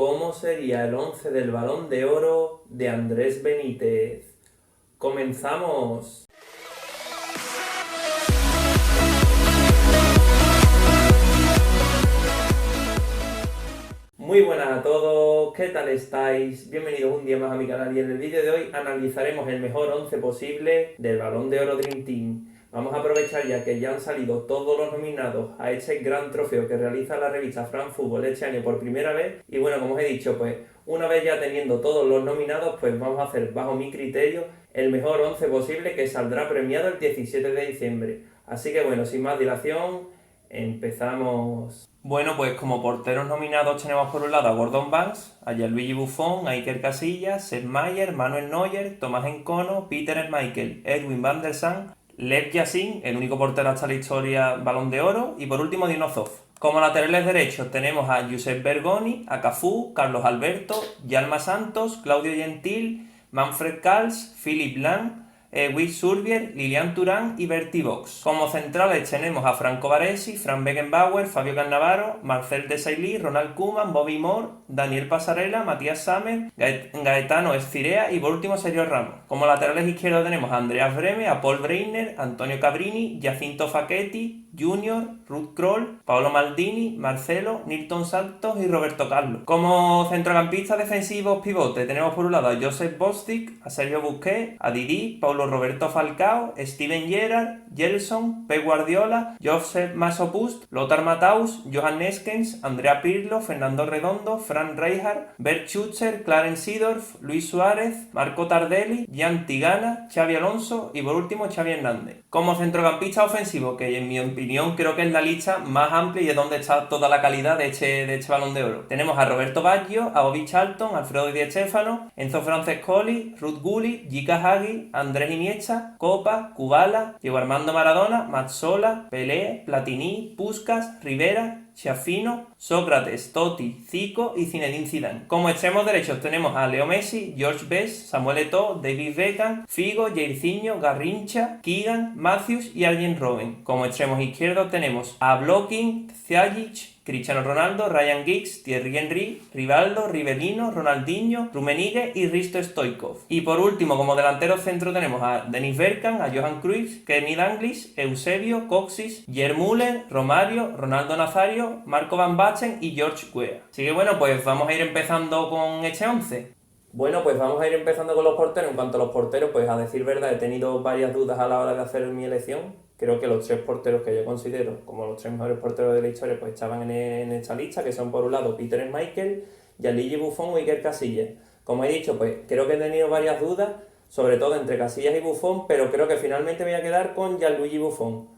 cómo sería el 11 del Balón de Oro de Andrés Benítez. ¡Comenzamos! Muy buenas a todos, ¿qué tal estáis? Bienvenidos un día más a mi canal y en el vídeo de hoy analizaremos el mejor 11 posible del Balón de Oro Dream Team. Vamos a aprovechar ya que ya han salido todos los nominados a este gran trofeo que realiza la revista France Football este año por primera vez. Y bueno, como os he dicho, pues una vez ya teniendo todos los nominados, pues vamos a hacer bajo mi criterio el mejor 11 posible que saldrá premiado el 17 de diciembre. Así que bueno, sin más dilación, empezamos. Bueno, pues como porteros nominados tenemos por un lado a Gordon Banks, a Gianluigi Buffon, a Iker Casillas, Sepp Maier, Manuel Neuer, Tomás Encono, Peter Schmeichel, Edwin van der Sar, Lev Yashin, el único portero hasta la historia Balón de Oro, y por último Dino Zoff. Como laterales derechos tenemos a Josep Bergoni, a Cafú, Carlos Alberto, Yalma Santos, Claudio Gentil, Manfred Kals, Philipp Lahm, Witt Surbier, Lilian Thuram y Bertie Vogts. Como centrales tenemos a Franco Baresi, Frank Beckenbauer, Fabio Cannavaro, Marcel Desailly, Ronald Koeman, Bobby Moore, Daniel Passarella, Matías Sammer, Gaetano Scirea y por último Sergio Ramos. Como laterales izquierdos tenemos a Andreas Brehme, a Paul Breitner, Antonio Cabrini, Jacinto Facchetti, Junior, Ruud Krol, Paolo Maldini, Marcelo, Nilton Santos y Roberto Carlos. Como centrocampistas defensivos pivote tenemos por un lado a Joseph Bostic, a Sergio Busquets, a Didi, Paulo Roberto Falcao, Steven Gerrard, Gelson, Pep Guardiola, Josep Masopust, Lothar Matthaus, Johan Neskens, Andrea Pirlo, Fernando Redondo, Frank Rijkaard, Bert Schutzer, Clarence Seedorf, Luis Suárez, Marco Tardelli, Jan Tigana, Xabi Alonso y por último Xavi Hernández. Como centrocampista ofensivo, que en mi opinión creo que es la lista más amplia y es donde está toda la calidad de este Balón de Oro. Tenemos a Roberto Baggio, a Bobby Charlton, Alfredo Di Stéfano, Enzo Francescoli, Ruud Gullit, Giga Hagi, Andrés Iniesta, Copa, Kubala, Diego Armando Maradona, Mazzola, Pelé, Platini, Puskás, Rivera, Schiaffino, Sócrates, Totti, Zico y Zinedine Zidane. Como extremos derechos tenemos a Leo Messi, George Best, Samuel Eto'o, David Beckham, Figo, Jairzinho, Garrincha, Keegan, Matthews y Arjen Robben. Como extremos izquierdos tenemos a Blocking, Ziyech, Cristiano Ronaldo, Ryan Giggs, Thierry Henry, Rivaldo, Rivellino, Ronaldinho, Rummenigge y Risto Stoichkov. Y por último, como delantero centro tenemos a Dennis Bergkamp, a Johan Cruyff, Kenny Dalglish, Eusebio, Coxis, Gerd Müller, Romario, Ronaldo Nazario, Marco Van Basten y George Weah. Así que bueno, pues vamos a ir empezando con este 11. Bueno, pues vamos a ir empezando con los porteros. En cuanto a los porteros, pues a decir verdad, he tenido varias dudas a la hora de hacer mi elección. Creo que los tres porteros que yo considero como los tres mejores porteros de la historia pues estaban en esta lista, que son por un lado Peter Schmeichel, Gianluigi Buffon y Iker Casillas. Como he dicho, pues creo que he tenido varias dudas, sobre todo entre Casillas y Buffon, pero creo que finalmente me voy a quedar con Gianluigi Buffon.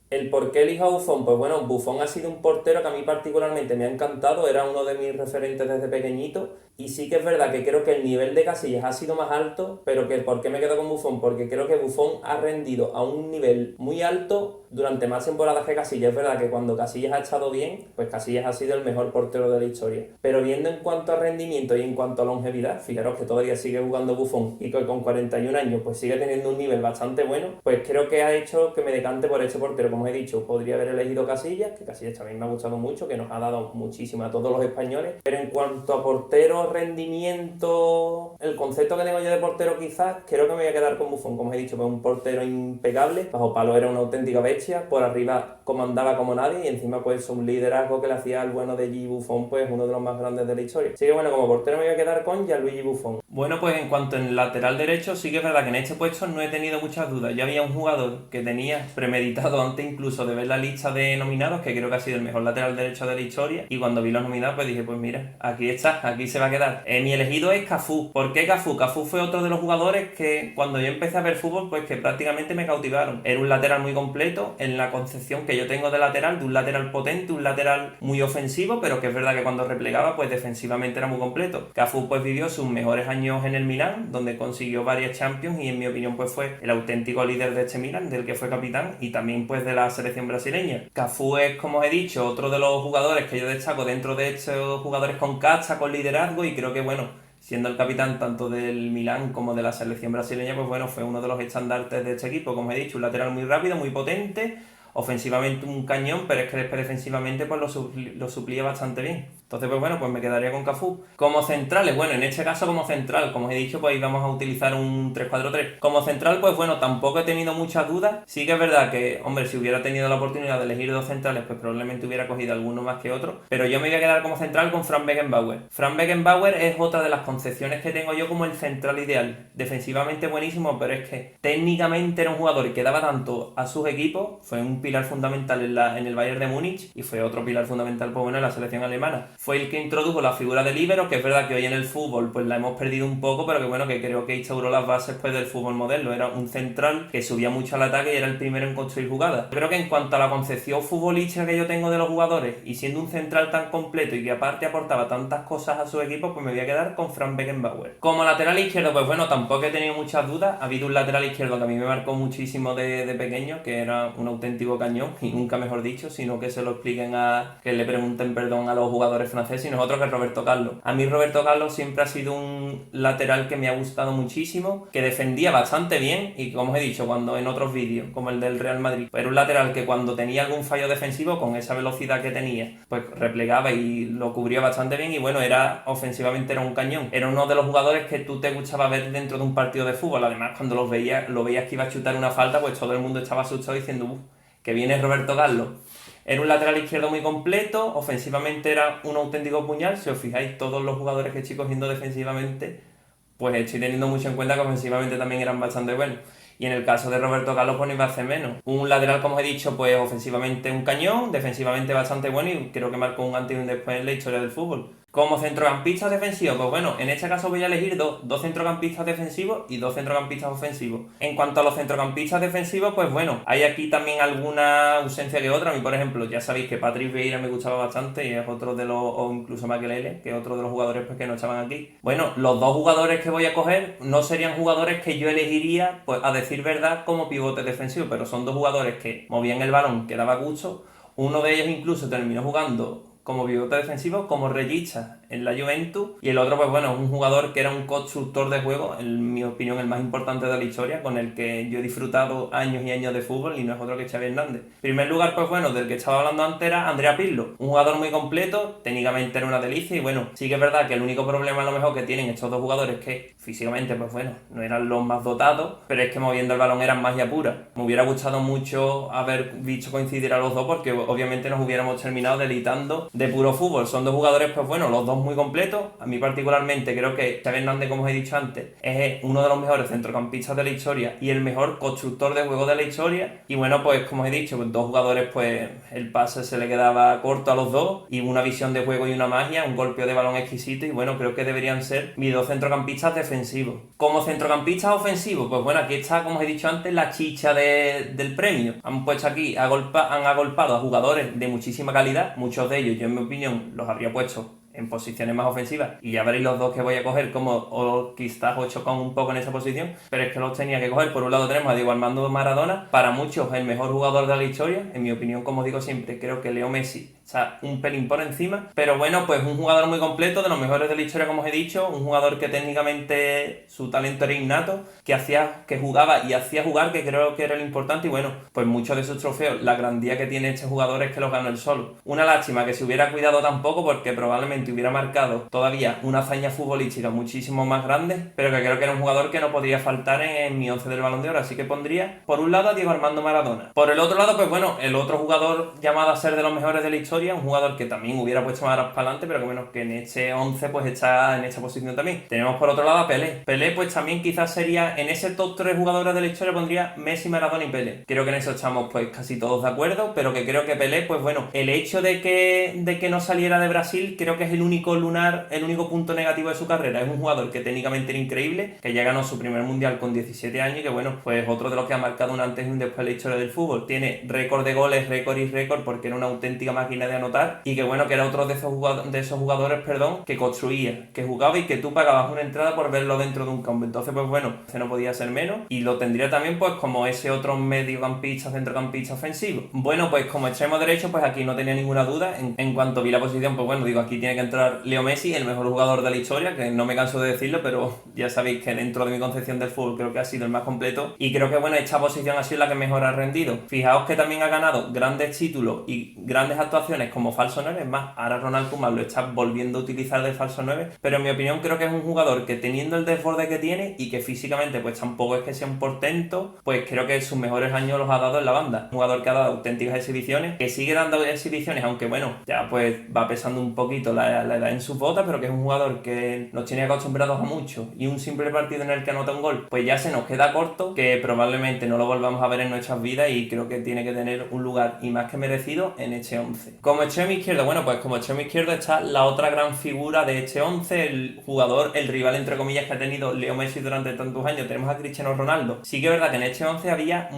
¿El por qué elijo a Buffon? Pues bueno, Buffon ha sido un portero que a mí particularmente me ha encantado, era uno de mis referentes desde pequeñito, y sí que es verdad que creo que el nivel de Casillas ha sido más alto, pero que ¿por qué me quedo con Buffon? Porque creo que Buffon ha rendido a un nivel muy alto durante más temporadas que Casillas. Es verdad que cuando Casillas ha estado bien, pues Casillas ha sido el mejor portero de la historia. Pero viendo en cuanto a rendimiento y en cuanto a longevidad, fijaros que todavía sigue jugando Buffon y que con 41 años pues sigue teniendo un nivel bastante bueno, pues creo que ha hecho que me decante por este portero. Como he dicho, podría haber elegido Casillas, que Casillas también me ha gustado mucho, que nos ha dado muchísimo a todos los españoles, pero en cuanto a portero, rendimiento, el concepto que tengo yo de portero quizás, creo que me voy a quedar con Buffon. Como he dicho, pues un portero impecable, bajo palo era una auténtica bestia, por arriba comandaba como nadie y encima pues un liderazgo que le hacía al bueno de Gianluigi Buffon, pues uno de los más grandes de la historia. Así que bueno, como portero me voy a quedar con Gianluigi Buffon. Bueno, pues en cuanto al lateral derecho, sí que es verdad que en este puesto no he tenido muchas dudas. Ya había un jugador que tenía premeditado antes incluso de ver la lista de nominados, que creo que ha sido el mejor lateral derecho de la historia, y cuando vi los nominados pues dije, pues mira, aquí está, aquí se va a quedar. Mi elegido es Cafú. ¿Por qué Cafú? Cafú fue otro de los jugadores que cuando yo empecé a ver fútbol pues que prácticamente me cautivaron. Era un lateral muy completo en la concepción que yo tengo de lateral, de un lateral potente, un lateral muy ofensivo, pero que es verdad que cuando replegaba pues defensivamente era muy completo. Cafú pues vivió sus mejores años en el Milán, donde consiguió varias Champions y en mi opinión pues fue el auténtico líder de este Milán, del que fue capitán y también pues de la selección brasileña. Cafú es, como os he dicho, otro de los jugadores que yo destaco dentro de estos jugadores con casta, con liderazgo, y creo que bueno, siendo el capitán tanto del Milán como de la selección brasileña, pues bueno, fue uno de los estandartes de este equipo. Como he dicho, un lateral muy rápido, muy potente, ofensivamente un cañón, pero es que después defensivamente pues lo suplía bastante bien. Entonces, pues bueno, pues me quedaría con Cafú. Como centrales, bueno, en este caso como central, como os he dicho, pues vamos a utilizar un 3-4-3. Como central, pues bueno, tampoco he tenido muchas dudas. Sí que es verdad que, hombre, si hubiera tenido la oportunidad de elegir dos centrales, pues probablemente hubiera cogido alguno más que otro. Pero yo me voy a quedar como central con Frank Beckenbauer. Frank Beckenbauer es otra de las concepciones que tengo yo como el central ideal. Defensivamente buenísimo, pero es que técnicamente era un jugador que daba tanto a sus equipos. Fue un pilar fundamental en el Bayern de Múnich y fue otro pilar fundamental, pues bueno, en la selección alemana. Fue el que introdujo la figura del líbero, que es verdad que hoy en el fútbol pues la hemos perdido un poco, pero que bueno, que creo que instauró las bases pues del fútbol moderno. Era un central que subía mucho al ataque y era el primero en construir jugadas. Creo que en cuanto a la concepción futbolística que yo tengo de los jugadores, y siendo un central tan completo y que aparte aportaba tantas cosas a su equipo, pues me voy a quedar con Frank Beckenbauer. Como lateral izquierdo, pues bueno, tampoco he tenido muchas dudas. Ha habido un lateral izquierdo que a mí me marcó muchísimo de pequeño, que era un auténtico cañón, y nunca mejor dicho, sino que se lo expliquen que le pregunten perdón a los jugadores franceses, y nosotros que Roberto Carlos. A mí Roberto Carlos siempre ha sido un lateral que me ha gustado muchísimo, que defendía bastante bien y como os he dicho cuando en otros vídeos, como el del Real Madrid, era un lateral que cuando tenía algún fallo defensivo, con esa velocidad que tenía, pues replegaba y lo cubría bastante bien y bueno, ofensivamente era un cañón. Era uno de los jugadores que tú te gustaba ver dentro de un partido de fútbol. Además, cuando lo veías que iba a chutar una falta, pues todo el mundo estaba asustado diciendo que viene Roberto Carlos. Era un lateral izquierdo muy completo, ofensivamente era un auténtico puñal. Si os fijáis, todos los jugadores que estoy cogiendo defensivamente, pues estoy teniendo mucho en cuenta que ofensivamente también eran bastante buenos. Y en el caso de Roberto Carlos, pues no iba a hacer menos. Un lateral, como os he dicho, pues ofensivamente un cañón, defensivamente bastante bueno y creo que marcó un antes y un después en la historia del fútbol. Como centrocampista defensivo, pues bueno, en este caso voy a elegir dos centrocampistas defensivos y dos centrocampistas ofensivos. En cuanto a los centrocampistas defensivos, pues bueno, hay aquí también alguna ausencia que otra. A mí, por ejemplo, ya sabéis que Patrick Vieira me gustaba bastante y es otro de los, o incluso Makelele, que es otro de los jugadores pues, que no estaban aquí. Bueno, los dos jugadores que voy a coger no serían jugadores que yo elegiría, pues a decir verdad, como pivote defensivo, pero son dos jugadores que movían el balón, que daba gusto. Uno de ellos incluso terminó jugando como pivote defensivo, como regista en la Juventus, y el otro, pues bueno, un jugador que era un constructor de juego, en mi opinión el más importante de la historia, con el que yo he disfrutado años y años de fútbol, y no es otro que Xavi Hernández. En primer lugar, pues bueno, del que estaba hablando antes era Andrea Pirlo, un jugador muy completo, técnicamente era una delicia, y bueno, sí que es verdad que el único problema a lo mejor que tienen estos dos jugadores es que físicamente, pues bueno, no eran los más dotados, pero es que moviendo el balón eran magia pura. Me hubiera gustado mucho haber visto coincidir a los dos, porque obviamente nos hubiéramos terminado deleitando de puro fútbol. Son dos jugadores, pues bueno, los dos muy completos. A mí particularmente creo que Xavi Hernández, como os he dicho antes, es uno de los mejores centrocampistas de la historia y el mejor constructor de juego de la historia. Y bueno, pues como os he dicho, pues dos jugadores, pues el pase se le quedaba corto a los dos y una visión de juego y una magia, un golpeo de balón exquisito y bueno, creo que deberían ser mis dos centrocampistas defensivos. Como centrocampistas ofensivos, pues bueno, aquí está, como os he dicho antes, la chicha del premio. Han puesto aquí, han agolpado a jugadores de muchísima calidad, muchos de ellos, yo en mi opinión, los habría puesto en posiciones más ofensivas y ya veréis los dos que voy a coger como o quizás os chocan un poco en esa posición, pero es que los tenía que coger. Por un lado tenemos a Diego Armando Maradona, para muchos el mejor jugador de la historia, en mi opinión, como digo siempre, creo que Leo Messi está un pelín por encima, pero bueno, pues un jugador muy completo, de los mejores de la historia, como os he dicho, un jugador que técnicamente su talento era innato, que jugaba y hacía jugar, que creo que era lo importante, y bueno, pues muchos de sus trofeos, la grandía que tiene este jugador es que los ganó él solo. Una lástima que se hubiera cuidado tampoco, porque probablemente hubiera marcado todavía una hazaña futbolística muchísimo más grande, pero que creo que era un jugador que no podría faltar en mi 11 del Balón de Oro, así que pondría por un lado a Diego Armando Maradona. Por el otro lado, pues bueno, el otro jugador llamado a ser de los mejores de la historia, un jugador que también hubiera puesto más para adelante, pero que bueno, que en este 11 pues está en esta posición también. Tenemos por otro lado a Pelé. Pelé pues también quizás sería, en ese top 3 jugadores de la historia pondría Messi, Maradona y Pelé. Creo que en eso estamos pues casi todos de acuerdo, pero que creo que Pelé, pues bueno, el hecho de que no saliera de Brasil, creo que es el único punto negativo de su carrera. Es un jugador que técnicamente era increíble, que ya ganó su primer mundial con 17 años y que bueno, pues otro de los que ha marcado un antes y un después en la historia del fútbol. Tiene récord de goles, récord y récord, porque era una auténtica máquina máquina de anotar y que bueno, que era otro de esos jugadores, que construía, que jugaba y que tú pagabas una entrada por verlo dentro de un campo. Entonces pues bueno, ese no podía ser menos y lo tendría también pues como ese otro mediocampista, centrocampista ofensivo. Bueno, pues como extremo derecho, pues aquí no tenía ninguna duda. En cuanto vi la posición, pues bueno, digo, aquí tiene que entrar Leo Messi, el mejor jugador de la historia, que no me canso de decirlo, pero ya sabéis que dentro de mi concepción del fútbol creo que ha sido el más completo y creo que bueno, esta posición ha sido la que mejor ha rendido. Fijaos que también ha ganado grandes títulos y grandes actuaciones como falso 9, es más, ahora Ronald Koeman lo está volviendo a utilizar de falso 9, pero en mi opinión creo que es un jugador que teniendo el desborde que tiene y que físicamente pues tampoco es que sea un portento, pues creo que sus mejores años los ha dado en la banda. Un jugador que ha dado auténticas exhibiciones, que sigue dando exhibiciones, aunque bueno, ya pues va pesando un poquito la edad en sus botas, pero que es un jugador que nos tiene acostumbrados a mucho y un simple partido en el que anota un gol, pues ya se nos queda corto, que probablemente no lo volvamos a ver en nuestras vidas y creo que tiene que tener un lugar y más que merecido en este 11. Como extremo izquierdo, bueno, pues como extremo izquierdo está la otra gran figura de este 11, el jugador, el rival entre comillas que ha tenido Leo Messi durante tantos años. Tenemos a Cristiano Ronaldo. Sí que es verdad que en este 11 había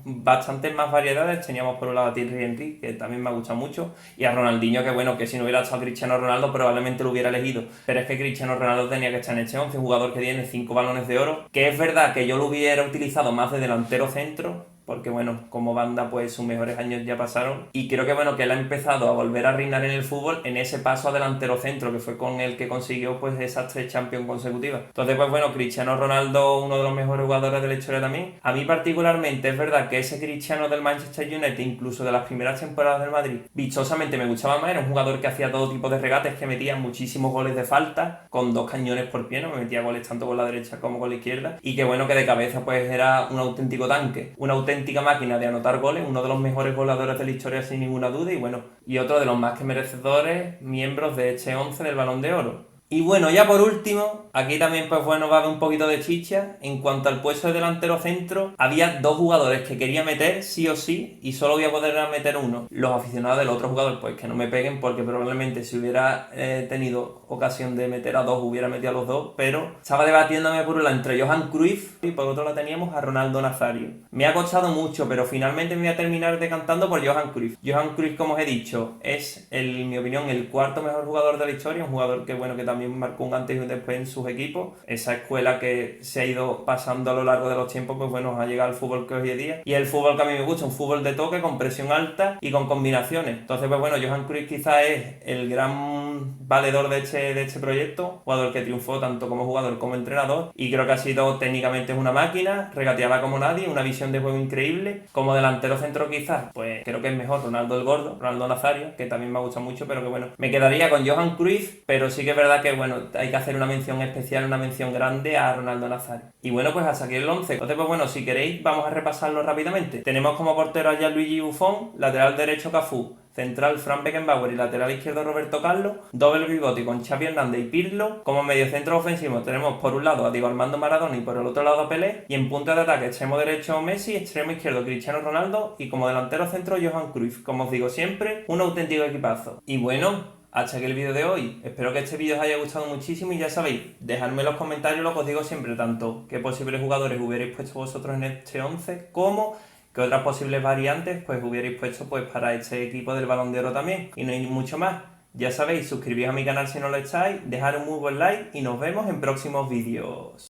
bastantes más variedades. Teníamos por un lado a Thierry Henry, que también me ha gustado mucho, y a Ronaldinho, que bueno, que si no hubiera estado Cristiano Ronaldo probablemente lo hubiera elegido, pero es que Cristiano Ronaldo tenía que estar en este 11, un jugador que tiene 5 balones de oro, que es verdad que yo lo hubiera utilizado más de delantero centro, porque bueno, como banda pues sus mejores años ya pasaron y creo que bueno, que él ha empezado a volver a reinar en el fútbol en ese paso a delantero centro, que fue con el que consiguió pues esas 3 Champions consecutivas. Entonces pues bueno, Cristiano Ronaldo, uno de los mejores jugadores de la historia también. A mí particularmente es verdad que ese Cristiano del Manchester United, incluso de las primeras temporadas del Madrid, vistosamente me gustaba más. Era un jugador que hacía todo tipo de regates, que metía muchísimos goles de falta, con 2 cañones por pie, no me metía goles tanto con la derecha como con la izquierda, y que bueno, que de cabeza pues era un auténtico tanque, una auténtica máquina de anotar goles, uno de los mejores goleadores de la historia sin ninguna duda, y bueno, y otro de los más que merecedores miembros de este 11 del Balón de Oro. Y bueno, ya por último, aquí también pues bueno va a haber un poquito de chicha. En cuanto al puesto de delantero centro, había 2 jugadores que quería meter sí o sí y solo voy a poder meter uno. Los aficionados del otro jugador pues que no me peguen, porque probablemente si hubiera tenido ocasión de meter a 2 hubiera metido a los 2, pero estaba debatiéndome por un lado entre Johan Cruyff y por otro lado teníamos a Ronaldo Nazario. Me ha costado mucho, pero finalmente me voy a terminar decantando por Johan Cruyff. Johan Cruyff, como os he dicho, es en mi opinión el 4º mejor jugador de la historia, un jugador que bueno, que también marcó un antes y un después en sus equipos. Esa escuela que se ha ido pasando a lo largo de los tiempos, pues bueno, ha llegado al fútbol que hoy en día. Y el fútbol que a mí me gusta, un fútbol de toque, con presión alta y con combinaciones. Entonces, pues bueno, Johan Cruyff quizás es el gran valedor de este proyecto, jugador que triunfó tanto como jugador como entrenador, y creo que ha sido técnicamente una máquina, regateaba como nadie, una visión de juego increíble. Como delantero centro quizás, pues creo que es mejor Ronaldo el Gordo, Ronaldo Nazario, que también me gusta mucho, pero que bueno, me quedaría con Johan Cruyff, pero sí que es verdad que bueno, hay que hacer una mención especial, una mención grande a Ronaldo Nazario. Y bueno, pues hasta aquí el 11. Entonces, pues bueno, si queréis, vamos a repasarlo rápidamente. Tenemos como portero a Gianluigi Buffon, lateral derecho Cafú, central Frank Beckenbauer y lateral izquierdo Roberto Carlos, doble pivote con Xavi Hernández y Pirlo. Como mediocentro ofensivo tenemos por un lado a Diego Armando Maradona y por el otro lado a Pelé, y en punta de ataque extremo derecho Messi, extremo izquierdo Cristiano Ronaldo y como delantero centro Johan Cruyff. Como os digo siempre, un auténtico equipazo. Y bueno, hasta aquí el vídeo de hoy. Espero que este vídeo os haya gustado muchísimo y ya sabéis, dejadme en los comentarios lo que os digo siempre, tanto qué posibles jugadores hubierais puesto vosotros en este 11 como qué otras posibles variantes pues hubierais puesto pues para este equipo del Balón de Oro también. Y no hay mucho más. Ya sabéis, suscribíos a mi canal si no lo estáis, dejad un muy buen like y nos vemos en próximos vídeos.